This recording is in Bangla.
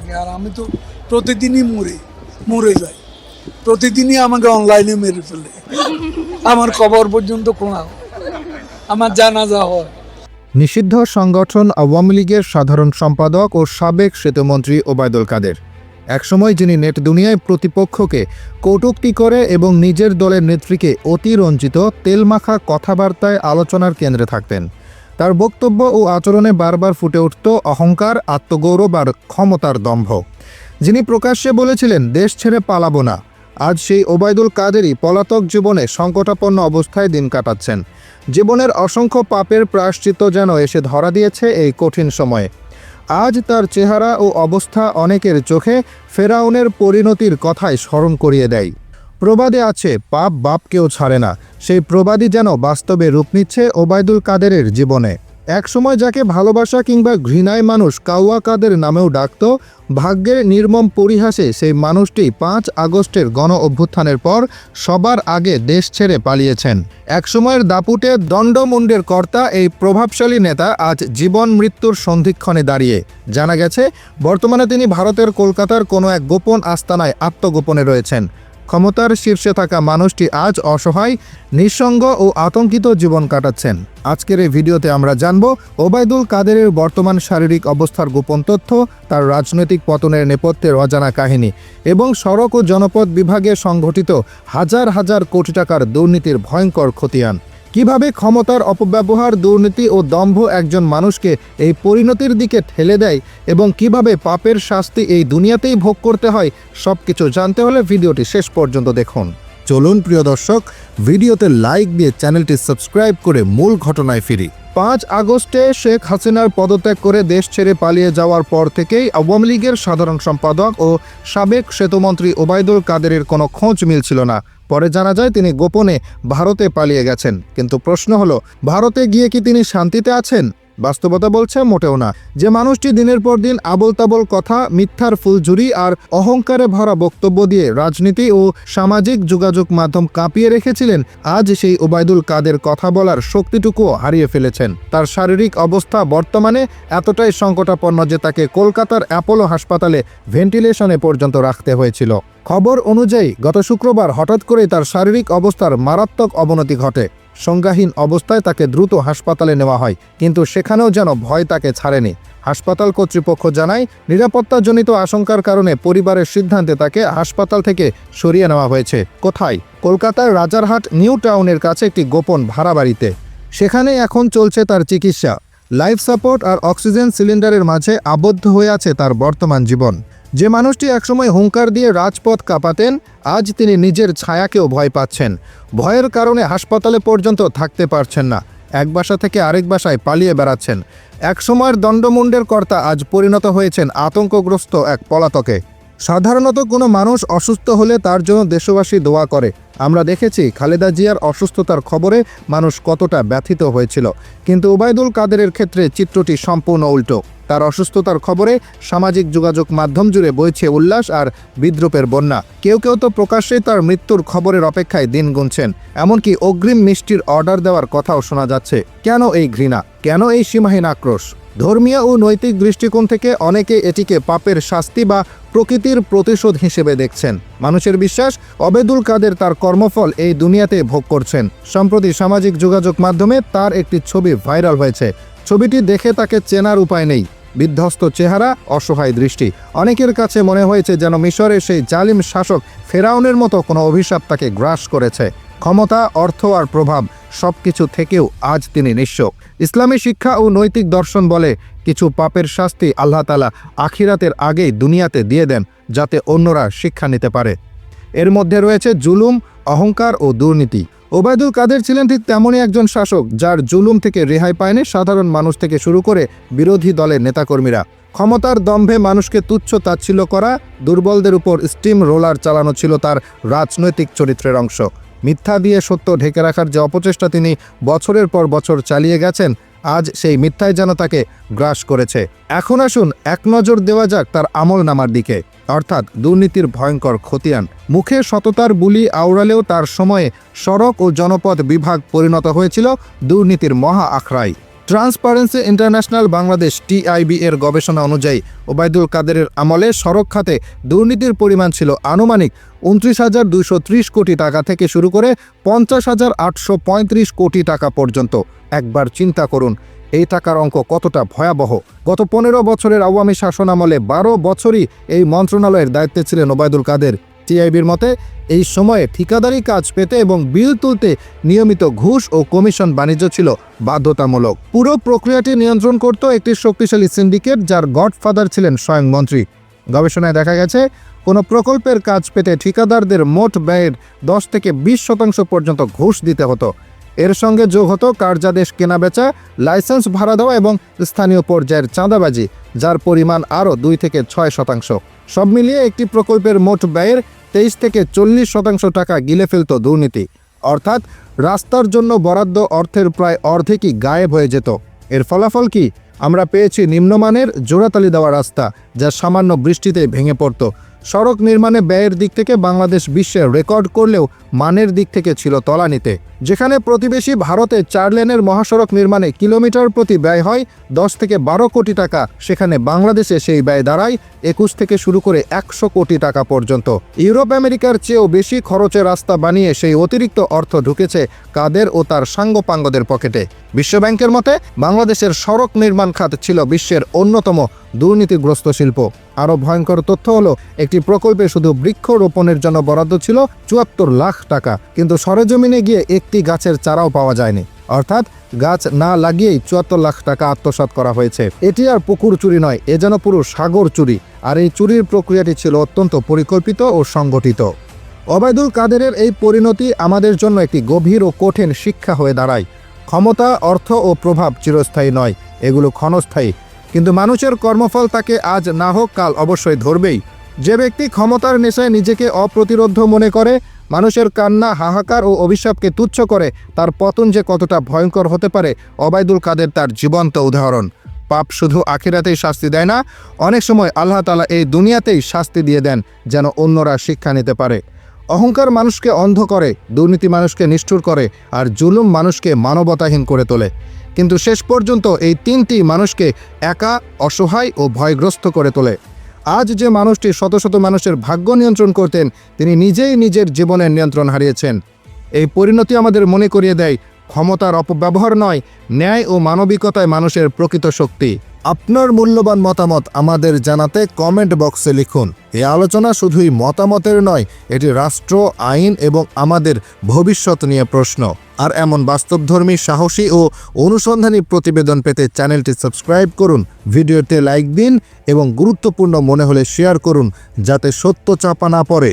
থাকে, আর আমি তো প্রতিদিনই মরে যাই, প্রতিদিনই আমাকে অনলাইনে মেরে ফেলে, আমার কবর পর্যন্ত খোঁড়া হয়, আমার জানাজা হয়। নিষিদ্ধ সংগঠন আওয়ামী লীগের সাধারণ সম্পাদক ও সাবেক সেতুমন্ত্রী ওবায়দুল কাদের, একসময় যিনি নেট দুনিয়ায় প্রতিপক্ষকে কটূক্তি করে এবং নিজের দলের নেত্রীকে অতিরঞ্জিত তেলমাখা কথাবার্তায় আলোচনার কেন্দ্রে থাকতেন। তার বক্তব্য ও আচরণে বারবার ফুটে উঠত অহংকার, আত্মগৌরব আর ক্ষমতার দম্ভ। যিনি প্রকাশ্যে বলেছিলেন দেশ ছেড়ে পালাবো না, আজ সেই ওবায়দুল কাদেরই পলাতক জীবনে সংকটাপন্ন অবস্থায় দিন কাটাচ্ছেন। জীবনের অসংখ্য পাপের প্রায়শ্চিত্ত যেন এসে ধরা দিয়েছে এই কঠিন সময়ে। আজ তার চেহারা ও অবস্থা অনেকের চোখে ফেরাউনের পরিণতির কথাই স্মরণ করিয়ে দেয়। প্রবাদে আছে, পাপ বাপকেও ছাড়ে না। সেই প্রবাদই যেন বাস্তবে রূপ নিচ্ছে ওবায়দুল কাদেরের জীবনে। একসময় যাকে ভালোবাসা কিংবা ঘৃণায় মানুষ কাউয়া কাদের নামেও ডাকত, ভাগ্যের নির্মম পরিহাসে সেই মানুষটি 5 আগস্টের গণ অভ্যুত্থানের পর সবার আগে দেশ ছেড়ে পালিয়েছেন। একসময়ের দাপুটে দণ্ডমুণ্ডের কর্তা এই প্রভাবশালী নেতা আজ জীবন মৃত্যুর সন্ধিক্ষণে দাঁড়িয়ে। জানা গেছে, বর্তমানে তিনি ভারতের কলকাতার কোনো এক গোপন আস্তানায় আত্মগোপনে রয়েছেন। ক্ষমতার শীর্ষে থাকা মানুষটি আজ অসহায়, নিঃসঙ্গ ও আতঙ্কিত জীবন কাটাচ্ছেন। আজকের এই ভিডিওতে আমরা জানব ওবায়দুল কাদেরের বর্তমান শারীরিক অবস্থার গোপন তথ্য, তার রাজনৈতিক পতনের নেপথ্যের অজানা কাহিনী এবং সড়ক ও জনপথ বিভাগে সংঘটিত হাজার হাজার কোটি টাকার দুর্নীতির ভয়ঙ্কর খতিয়ান। কিভাবে ক্ষমতার অপব্যবহার, দুর্নীতি ও দম্ভ একজন মানুষকে এই পরিণতির দিকে ঠেলে দেয় এবং কিভাবে পাপের শাস্তি এই দুনিয়াতেই ভোগ করতে হয়, সবকিছু জানতে হলে ভিডিওটি শেষ পর্যন্ত দেখুন। চলুন প্রিয় দর্শক, ভিডিওতে লাইক দিয়ে চ্যানেলটি সাবস্ক্রাইব করে মূল ঘটনায় ফিরি। 5 আগস্টে শেখ হাসিনার পদত্যাগ করে দেশ ছেড়ে পালিয়ে যাওয়ার পর থেকেই আওয়ামী লীগের সাধারণ সম্পাদক ও সাবেক সেতুমন্ত্রী ওবায়দুল কাদেরের কোনো খোঁজ মিলছিল না। পরে জানা যায় তিনি গোপনে ভারতে পালিয়ে গেছেন। কিন্তু প্রশ্ন হলো, ভারতে গিয়ে কি তিনি শান্তিতে আছেন? বাস্তবতা বলছে মোটেও না। যে মানুষটি দিনের পর দিন আবোল তাবোল কথা, মিথ্যার ফুলঝুরি আর অহংকারে ভরা বক্তব্য দিয়ে রাজনীতি ও সামাজিক যোগাযোগ মাধ্যম কাঁপিয়ে রেখেছিলেন, আজ সেই ওবায়দুল কাদের কথা বলার শক্তিটুকুও হারিয়ে ফেলেছেন। তার শারীরিক অবস্থা বর্তমানে এতটাই সংকটাপন্ন যে তাকে কলকাতার অ্যাপোলো হাসপাতালে ভেন্টিলেশনে পর্যন্ত রাখতে হয়েছিল। খবর অনুযায়ী গত শুক্রবার হঠাৎ করেই তার শারীরিক অবস্থার মারাত্মক অবনতি ঘটে। সংজ্ঞাহীন অবস্থায় তাকে দ্রুত হাসপাতালে নেওয়া হয়, কিন্তু সেখানেও যেন ভয় তাকে ছাড়েনি। হাসপাতাল কর্তৃপক্ষ জানায়, নিরাপত্তাজনিত আশঙ্কার কারণে পরিবারের সিদ্ধান্তে তাকে হাসপাতাল থেকে সরিয়ে নেওয়া হয়েছে। কোথায়? কলকাতার রাজারহাট নিউ টাউনের কাছে একটি গোপন ভাড়া বাড়িতে। সেখানে এখন চলছে তার চিকিৎসা। লাইফ সাপোর্ট আর অক্সিজেন সিলিন্ডারের মাঝে আবদ্ধ হয়ে আছে তার বর্তমান জীবন। যে মানুষটি একসময় হুঙ্কার দিয়ে রাজপথ কাঁপাতেন, আজ তিনি নিজের ছায়াকেও ভয় পাচ্ছেন। ভয়ের কারণে হাসপাতালে পর্যন্ত থাকতে পারছেন না, এক বাসা থেকে আরেক বাসায় পালিয়ে বেড়াচ্ছেন। একসময়ের দণ্ডমুণ্ডের কর্তা আজ পরিণত হয়েছেন আতঙ্কগ্রস্ত এক পলাতকে। সাধারণত কোনো মানুষ অসুস্থ হলে তার জন্য দেশবাসী দোয়া করে। আমরা দেখেছি খালেদা জিয়ার অসুস্থতার খবরে মানুষ কতটা ব্যথিত হয়েছিল, কিন্তু ওবায়দুল কাদেরের ক্ষেত্রে চিত্রটি সম্পূর্ণ উল্টো। তার অসুস্থতার খবরে সামাজিক যোগাযোগ মাধ্যম জুড়ে বইছে উল্লাস আর বিদ্রূপের বন্যা। কেউ কেউ তো প্রকাশ্যেই তার মৃত্যুর খবরের অপেক্ষায় দিন গুনছেন, এমনকি অগ্রিম মিষ্টির অর্ডার দেওয়ার কথাও শোনা যাচ্ছে। কেন এই ঘৃণা? কেন এই সীমাহীন আক্রোশ? ধর্মীয় ও নৈতিক দৃষ্টিকোণ থেকে অনেকে এটিকে পাপের শাস্তি বা প্রকৃতির প্রতিশোধ হিসেবে দেখছেন। মানুষের বিশ্বাস, ওবায়দুল কাদের তার কর্মফল এই দুনিয়াতে ভোগ করছেন। সম্প্রতি সামাজিক যোগাযোগ মাধ্যমে তার একটি ছবি ভাইরাল হয়েছে। ছবিটি দেখে তাকে চেনার উপায় নেই। বিধ্বস্ত চেহারা, অসহায় দৃষ্টি। অনেকের কাছে মনে হয়েছে যেন মিশরের সেই জালিম শাসক ফেরাউনের মতো কোনো অভিশাপ তাকে গ্রাস করেছে। ক্ষমতা, অর্থ আর প্রভাব সবকিছু থেকেও আজ তিনি নিঃস্ব। ইসলামী শিক্ষা ও নৈতিক দর্শন বলে, কিছু পাপের শাস্তি আল্লাহ তাআলা আখিরাতের আগেই দুনিয়াতে দিয়ে দেন, যাতে অন্যরা শিক্ষা নিতে পারে। এর মধ্যে রয়েছে জুলুম, অহংকার ও দুর্নীতি। ওবায়দুল কাদের ছিলেন ঠিক তেমনই একজন শাসক, যার জুলুম থেকে রেহাই পায়নি সাধারণ মানুষ থেকে শুরু করে বিরোধী দলের নেতাকর্মীরা। ক্ষমতার দম্ভে মানুষকে তুচ্ছ তাচ্ছিল্য করা, দুর্বলদের উপর স্টিম রোলার চালানো ছিল তার রাজনৈতিক চরিত্রের অংশ। মিথ্যা দিয়ে সত্য ঢেকে রাখার যে অপচেষ্টা তিনি বছরের পর বছর চালিয়ে গেছেন, আজ সেই মিথ্যাই যেন তাকে গ্রাস করেছে। এখন আসুন এক নজর দেওয়া যাক তার আমলনামার দিকে, অর্থাৎ দুর্নীতির ভয়ঙ্কর খতিয়ান। মুখে সততার বুলি আওড়ালেও তার সময়ে সড়ক ও জনপথ বিভাগ পরিণত হয়েছিল দুর্নীতির মহা আখড়ায়। ট্রান্সপারেন্সি ইন্টারন্যাশনাল বাংলাদেশ টিআইবি এর গবেষণা অনুযায়ী ওবায়দুল কাদেরের আমলে সড়ক খাতে দুর্নীতির পরিমাণ ছিল আনুমানিক 29,230 কোটি টাকা থেকে শুরু করে 50,835 কোটি টাকা পর্যন্ত। একবার চিন্তা করুন এই টাকার অঙ্ক কতটা ভয়াবহ। গত 15 বছরের আওয়ামী শাসন আমলে 12 বছরই এই মন্ত্রণালয়ের দায়িত্বে ছিলেন ওবায়দুল কাদের। টিআইবির মতে এই সময়ে ঠিকাদারি কাজ পেতে এবং বিল তুলতে নিয়মিত ঘুষ ও কমিশন বাণিজ্য ছিল বাধ্যতামূলক। পুরো প্রক্রিয়াটি নিয়ন্ত্রণ করত একটি শক্তিশালী সিন্ডিকেট, যার গডফাদার ছিলেন স্বয়ং মন্ত্রী। গবেষণায় দেখা গেছে কোনো প্রকল্পের কাজ পেতে ঠিকাদারদের মোট ব্যয়ের 10 থেকে 20% পর্যন্ত ঘুষ দিতে হতো। এর সঙ্গে যোগ হতো কার্যাদেশ কেনাবেচা, লাইসেন্স ভাড়া দেওয়া এবং স্থানীয় পর্যায়ের চাঁদাবাজি, যার পরিমাণ আরও 2 থেকে 6%। সব মিলিয়ে একটি প্রকল্পের মোট ব্যয়ের 23 থেকে 40% টাকা গিলে ফেলত দুর্নীতি। অর্থাৎ রাস্তার জন্য বরাদ্দ অর্থের প্রায় অর্ধেকই গায়েব হয়ে যেত। এর ফলাফল কি? আমরা পেয়েছি নিম্নমানের জোড়াতালি দেওয়া রাস্তা, যা সামান্য বৃষ্টিতে ভেঙে পড়ত। সড়ক নির্মাণে ব্যয়ের দিক থেকে বাংলাদেশ বিশ্বের রেকর্ড করলেও মানের দিক থেকে ছিল তলানিতে। যেখানে প্রতিবেশী ভারতে 4 লেনের মহাসড়ক নির্মাণে কিলোমিটার প্রতি ব্যয় হয় 10 থেকে 12 কোটি টাকা, সেখানে বাংলাদেশে সেই ব্যয় দাঁড়ায় 21 থেকে শুরু করে 100 কোটি টাকা পর্যন্ত। ইউরোপ আমেরিকার চেয়েও বেশি খরচে রাস্তা বানিয়ে সেই অতিরিক্ত অর্থ ঢুকেছে কাদের ও তার সাঙ্গপাঙ্গদের পকেটে। বিশ্বব্যাংকের মতে বাংলাদেশের সড়ক নির্মাণ খাত ছিল বিশ্বের অন্যতম দুর্নীতিগ্রস্ত শিল্প। আরও ভয়ঙ্কর তথ্য হলো, একটি প্রকল্পে শুধু বৃক্ষরোপণের জন্য বরাদ্দ ছিল 74 লাখ টাকা, কিন্তু সরেজমিনে গিয়ে একটি গাছের চারাও পাওয়া যায়নি। অর্থাৎ গাছ না লাগিয়েই 74 লাখ টাকা আত্মসাৎ করা হয়েছে। এটি আর পুকুর চুরি নয়, এ যেন পুরো সাগর চুরি। আর এই চুরির প্রক্রিয়াটি ছিল অত্যন্ত পরিকল্পিত ও সংগঠিত। ওবায়দুল কাদেরের এই পরিণতি আমাদের জন্য একটি গভীর ও কঠিন শিক্ষা হয়ে দাঁড়ায়। ক্ষমতা, অর্থ ও প্রভাব চিরস্থায়ী নয়, এগুলো ক্ষণস্থায়ী। কিন্তু মানুষের কর্মফল তাকে আজ না হোক কাল অবশ্যই ধরবেই। যে ব্যক্তি ক্ষমতার নেশায় নিজেকে অপ্রতিরোধ্য মনে করে, মানুষের কান্না, হাহাকার ও অভিশাপকে তুচ্ছ করে, তার পতন যে কতটা ভয়ঙ্কর হতে পারে ওবায়দুল কাদের তার জীবন্ত উদাহরণ। পাপ শুধু আখিরাতেই শাস্তি দেয় না, অনেক সময় আল্লাহ তাআলা এই দুনিয়াতেই শাস্তি দিয়ে দেন, যেন অন্যরা শিক্ষা নিতে পারে। অহংকার মানুষকে অন্ধ করে, দুর্নীতি মানুষকে নিষ্ঠুর করে, আর জুলুম মানুষকে মানবতাহীন করে তোলে। কিন্তু শেষ পর্যন্ত এই তিনটি মানুষকে একা, অসহায় ও ভয়গ্রস্ত করে তোলে। আজ যে মানুষটি শত শত মানুষের ভাগ্য নিয়ন্ত্রণ করতেন, তিনি নিজেই নিজের জীবনের নিয়ন্ত্রণ হারিয়েছেন। এই পরিণতি আমাদের মনে করিয়ে দেয়, ক্ষমতার অপব্যবহার নয়, ন্যায় ও মানবিকতায় মানুষের প্রকৃত শক্তি। আপনার মূল্যবান মতামত আমাদের জানাতে কমেন্ট বক্সে লিখুন। এই আলোচনা শুধুই মতামতের নয়, এটি রাষ্ট্র, আইন এবং আমাদের ভবিষ্যৎ নিয়ে প্রশ্ন। আর এমন বাস্তবধর্মী, সাহসী ও অনুসন্ধানী প্রতিবেদন পেতে চ্যানেলটি সাবস্ক্রাইব করুন, ভিডিওতে লাইক দিন এবং গুরুত্বপূর্ণ মনে হলে শেয়ার করুন, যাতে সত্য চাপা না পড়ে।